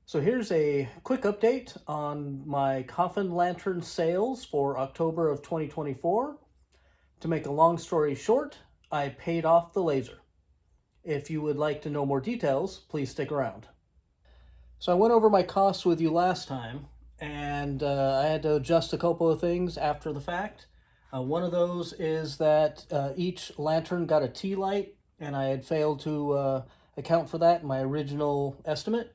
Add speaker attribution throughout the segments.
Speaker 1: So here's a quick update on my Coffin Lantern sales for October of 2024. To make a long story short, I paid off the laser. If you would like to know more details, please stick around. So I went over my costs with you last time, and I had to adjust a couple of things after the fact. One of those is that each lantern got a tea light, and I had failed to account for that in my original estimate.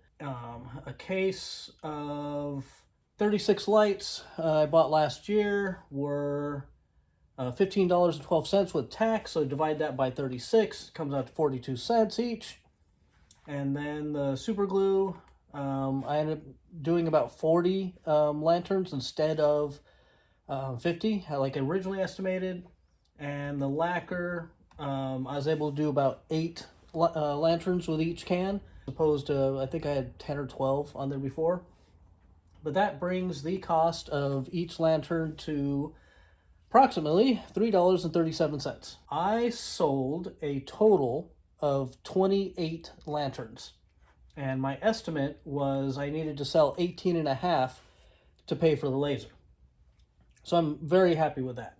Speaker 1: A case of 36 lights I bought last year were $15.12 with tax, so divide that by 36, comes out to 42 cents each. And then the super glue, I ended up doing about 40 lanterns instead of 50, like I originally estimated. And the lacquer, I was able to do about 8 lanterns with each can, as opposed to, I think I had 10 or 12 on there before. But that brings the cost of each lantern to approximately $3.37. I sold a total of 28 lanterns, and my estimate was I needed to sell 18 and a half to pay for the laser. So I'm very happy with that.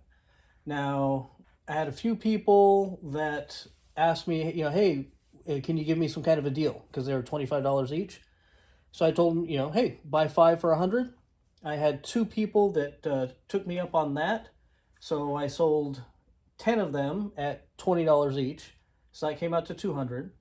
Speaker 1: Now, I had a few people that asked me, hey, can you give me some kind of a deal? Because they were $25 each. So I told them, hey, buy 5 for $100. I had 2 people that took me up on that. So I sold 10 of them at $20 each. So that came out to $200.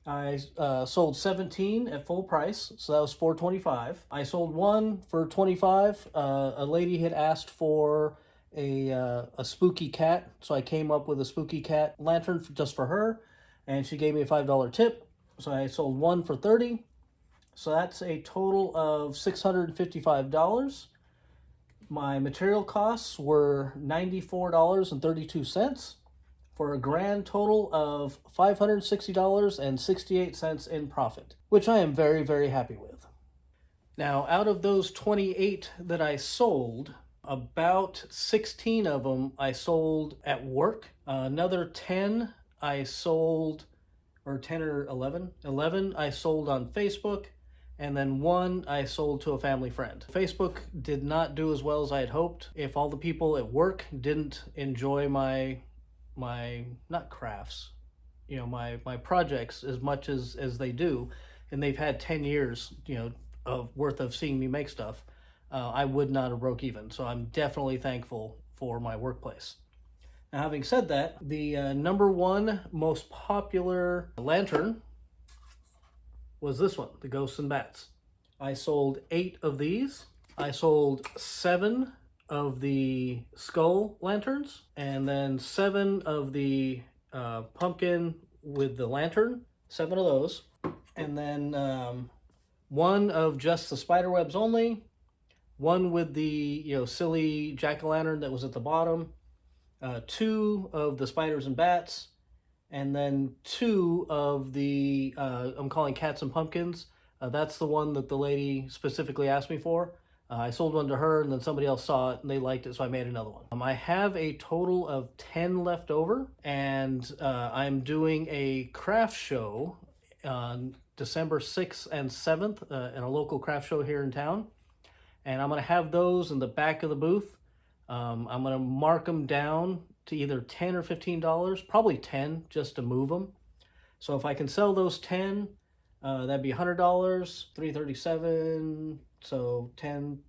Speaker 1: I sold 17 at full price, so that was $425. I sold 1 for $25. A lady had asked for a spooky cat, so I came up with a spooky cat lantern just for her, and she gave me a $5 tip. So I sold 1 for $30. So that's a total of $655. My material costs were $94.32 for a grand total of $560.68 in profit, which I am very, very happy with. Now, out of those 28 that I sold, about 16 of them I sold at work. Another 10 I sold, or 10 or 11 I sold on Facebook. And then 1 I sold to a family friend. Facebook did not do as well as I had hoped. If all the people at work didn't enjoy my not crafts, my projects as much as they do, and they've had 10 years, of worth of seeing me make stuff, I would not have broke even. So I'm definitely thankful for my workplace. Now, having said that, the number 1 most popular lantern was this one, the Ghosts and Bats. I sold 8 of these. I sold 7 of the skull lanterns, and then 7 of the pumpkin with the lantern, 7 of those. And then 1 of just the spider webs only, 1 with the silly jack-o'-lantern that was at the bottom, 2 of the spiders and bats, and then 2 of the, I'm calling cats and pumpkins. That's the one that the lady specifically asked me for. I sold 1 to her, and then somebody else saw it, and they liked it, so I made another one. I have a total of 10 left over, and I'm doing a craft show on December 6th and 7th in a local craft show here in town. And I'm going to have those in the back of the booth. I'm going to mark them down to either $10 or $15, probably 10 just to move them. So if I can sell those 10, that'd be $100, $337, so 10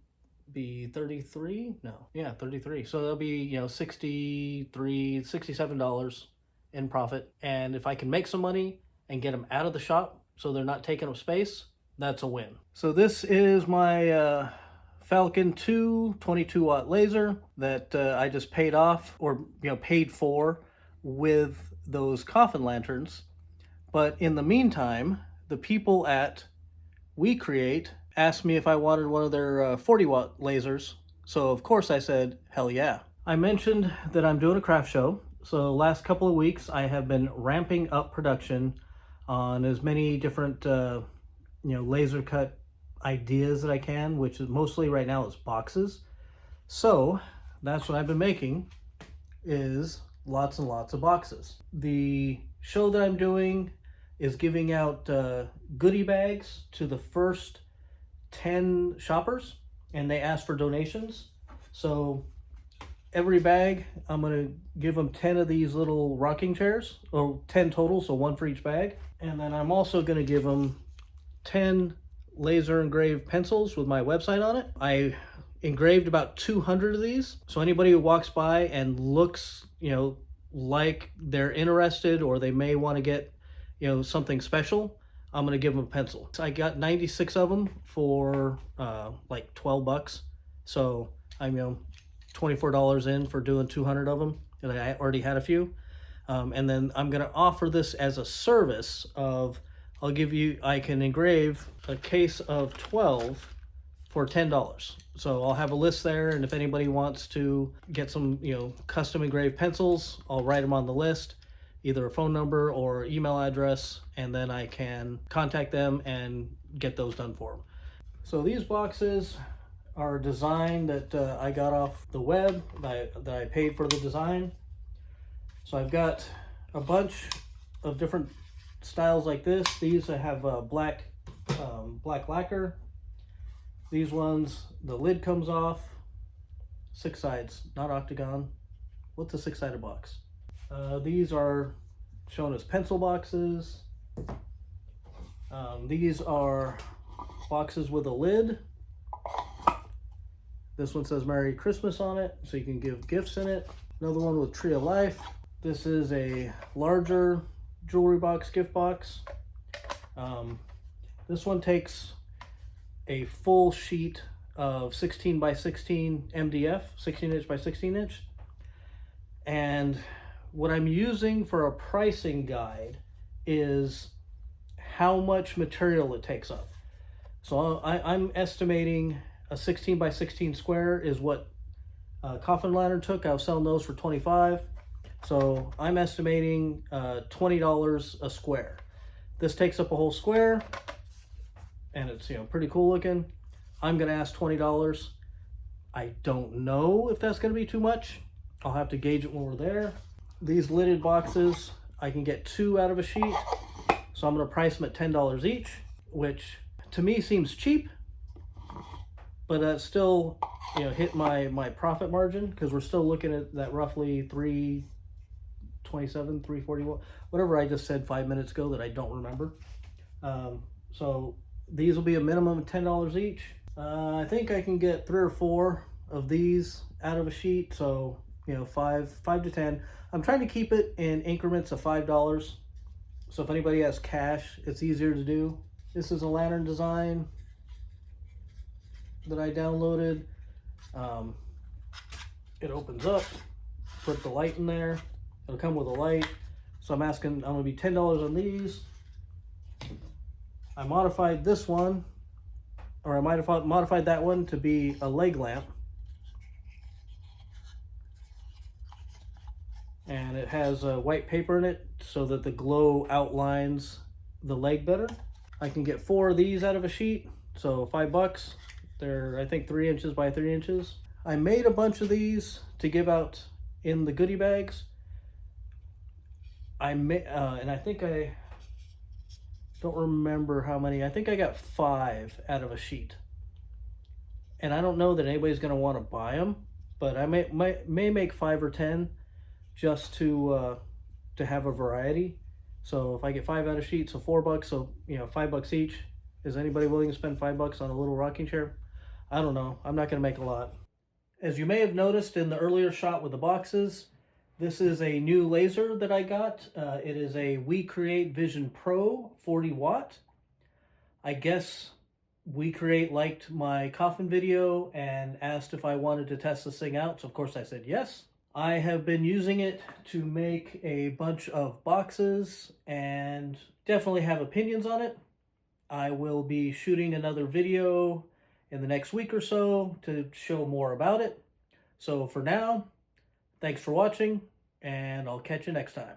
Speaker 1: be 33? No, yeah, 33. So that'll be, $63, $67 in profit. And if I can make some money and get them out of the shop so they're not taking up space, that's a win. So this is my Falcon 2 22-watt laser that I just paid off, or paid for with those coffin lanterns. But in the meantime, the people at We Create asked me if I wanted one of their 40-watt lasers. So of course I said, hell yeah. I mentioned that I'm doing a craft show. So the last couple of weeks I have been ramping up production on as many different laser cut ideas that I can, which is mostly right now is boxes. So that's what I've been making, is lots and lots of boxes. The show that I'm doing is giving out goodie bags to the first 10 shoppers and they asked for donations. So every bag, I'm going to give them 10 of these little rocking chairs, or 10 total, so one for each bag. And then I'm also going to give them 10 laser engraved pencils with my website on it. I engraved about 200 of these. So anybody who walks by and looks, like they're interested or they may want to get, something special, I'm going to give them a pencil. So I got 96 of them for like $12. So I'm, $24 in for doing 200 of them, and I already had a few. And then I'm going to offer this as a service of, I can engrave a case of 12 for $10. So I'll have a list there, and if anybody wants to get some, custom engraved pencils, I'll write them on the list, either a phone number or email address, and then I can contact them and get those done for them. So these boxes are a design that I got off the web, that I paid for the design. So I've got a bunch of different styles like this. These I have black lacquer. These ones, the lid comes off. 6 sides, not octagon. What's a 6-sided box? These are shown as pencil boxes. These are boxes with a lid. This one says Merry Christmas on it, so you can give gifts in it. Another one with Tree of Life. This is a larger jewelry box, gift box. This one takes a full sheet of 16 by 16 MDF, 16 inch by 16 inch. And what I'm using for a pricing guide is how much material it takes up. So I'm estimating a 16 by 16 square is what Coffin Lantern took. I was selling those for $25. So I'm estimating $20 a square. This takes up a whole square, and it's pretty cool looking. I'm gonna ask $20. I don't know if that's gonna be too much. I'll have to gauge it when we're there. These lidded boxes, I can get 2 out of a sheet. So I'm gonna price them at $10 each, which to me seems cheap, but that's still, hit my profit margin, because we're still looking at that roughly 327, 341, whatever I just said 5 minutes ago that I don't remember. So these will be a minimum of $10 each. I think I can get 3 or 4 of these out of a sheet, so 5 to 10. I'm trying to keep it in increments of $5. So if anybody has cash, it's easier to do. This is a lantern design that I downloaded. It opens up, put the light in there. It'll come with a light. So I'm gonna be $10 on these. I modified this one, or I might have modified that one to be a leg lamp. And it has white paper in it so that the glow outlines the leg better. I can get 4 of these out of a sheet, so $5. They're, I think, 3 inches by 3 inches. I made a bunch of these to give out in the goodie bags. And I think I don't remember how many. I think I got 5 out of a sheet. And I don't know that anybody's going to want to buy them, but I may make 5 or 10 just to have a variety. So if I get 5 out of sheet, so $4, so $5 each. Is anybody willing to spend $5 on a little rocking chair? I don't know. I'm not going to make a lot. As you may have noticed in the earlier shot with the boxes, this is a new laser that I got. It is a We Create Vision Pro 40 watt. I guess We Create liked my coffin video and asked if I wanted to test this thing out. So of course I said yes. I have been using it to make a bunch of boxes and definitely have opinions on it. I will be shooting another video in the next week or so to show more about it. So for now, thanks for watching, and I'll catch you next time.